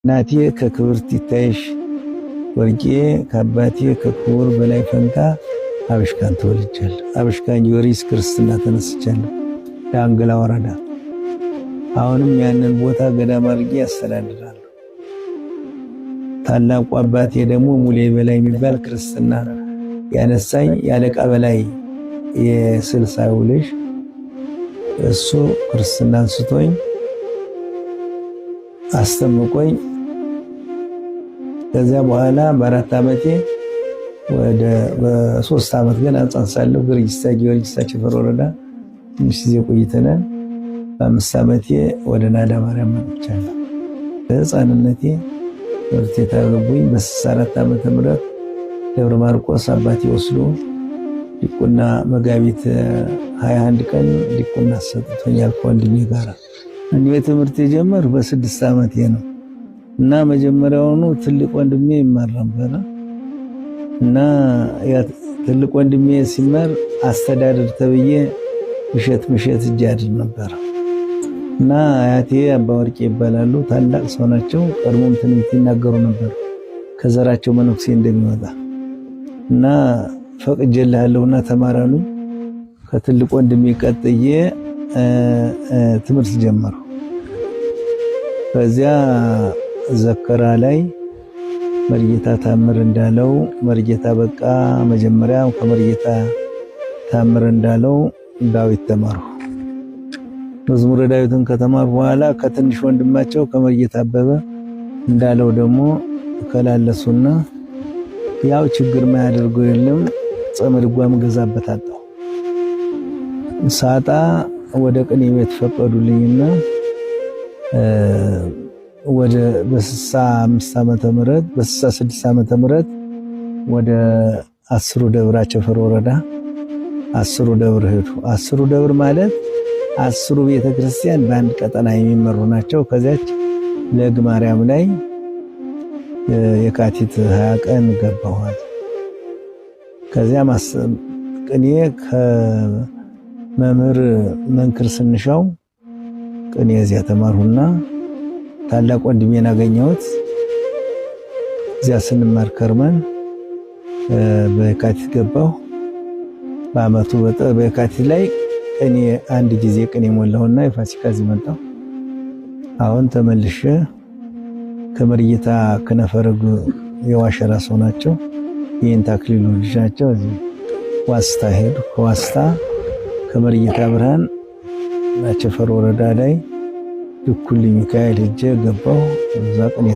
እናቴ ከክብርት ይታይሽ ወርቄ ከአባቴ ከክቡር በላይ ፈንታ አብሽካን ተወልጃለሁ። አብሽካን ጊዮርጊስ ክርስትና ተነስቻለሁ ዳንግላ ወረዳ። አሁንም ያንን ቦታ ገዳም አድርጌ ያስተዳድራለሁ። ታላቁ አባቴ ደግሞ ሙሌ በላይ የሚባል ክርስትና ያነሳኝ ያለቃ በላይ የስልሳው ልጅ እሱ ክርስትና አንስቶኝ አስተምቆኝ ከዚያ በኋላ በ4 ዓመቴ ወደ በ3 ዓመት ገና አንጻንሳለሁ ጊዮርጊስ ቸፈር ወረዳ ትንሽ ጊዜ ቆይተናል። በ5 ዓመቴ ወደ ናዳ ማርያም መጥቻለሁ። በሕፃንነቴ ወርቴ ታገቡኝ። በ64 ዓመተ ምህረት ደብረ ማርቆስ አባቴ ወስዶ ዲቁና መጋቢት 21 ቀን ዲቁና ሰጥቶኛል ከወንድሜ ጋር። እኔ ትምህርት የጀመርኩ በ6 ዓመቴ ነው እና መጀመሪያውኑ ትልቅ ወንድሜ ይማር ነበር እና ያ ትልቅ ወንድሜ ሲማር አስተዳደር ተብዬ ምሸት እጅ አድር ነበር እና አያቴ አባ ወርቄ ይባላሉ። ታላቅ ሰው ናቸው። ቀድሞም ትንቢት ይናገሩ ነበር ከዘራቸው መነኩሴ እንደሚወጣ እና ፈቅጄልሃለሁና ተማራሉ። ከትልቅ ወንድሜ ቀጥዬ ትምህርት ጀመርኩ። በዚያ ዘከራ ላይ መርጌታ ታምር እንዳለው መርጌታ በቃ መጀመሪያ ከመርጌታ ታምር እንዳለው ዳዊት ተማርኩ። መዝሙረ ዳዊትን ከተማርኩ በኋላ ከትንሽ ወንድማቸው ከመርጌታ አበበ እንዳለው ደግሞ ከላለሱና ያው ችግር ማያደርገው የለም ጸመድ ጓም ገዛበት አጣሁ። ሳጣ ወደ ቅኔ ቤት ፈቀዱልኝና ወደ በ65 ዓመተ ምህረት በ66 ዓመተ ምህረት ወደ አስሩ ደብር ቸፈር ወረዳ አስሩ ደብር ሄዱ። አስሩ ደብር ማለት አስሩ ቤተክርስቲያን በአንድ ቀጠና የሚመሩ ናቸው። ከዚያች ለግ ማርያም ላይ የካቲት 20 ቀን ገባኋት። ከዚያ ቅኔ ከመምህር መንክር ስንሻው ቅኔ እዚያ ተማርሁና ታላቅ ወንድሜን አገኘሁት። እዚያ ስንማር ከርመን በየካቲት ገባሁ። በአመቱ በየካቲት ላይ ቅኔ አንድ ጊዜ ቅኔ ሞላሁና የፋሲካ እዚህ መጣሁ። አሁን ተመልሼ ከመርጌታ ከነፈረጉ የዋሸራ ሰው ናቸው። ይህን ታክሊሉ ልጅ ናቸው። እዚህ ዋስታ ሄዱ። ከዋስታ ከመርጌታ ብርሃን ቸፈር ወረዳ ላይ ድኩል ሚካኤል ሄጄ ገባሁ። እዛ ቅኔ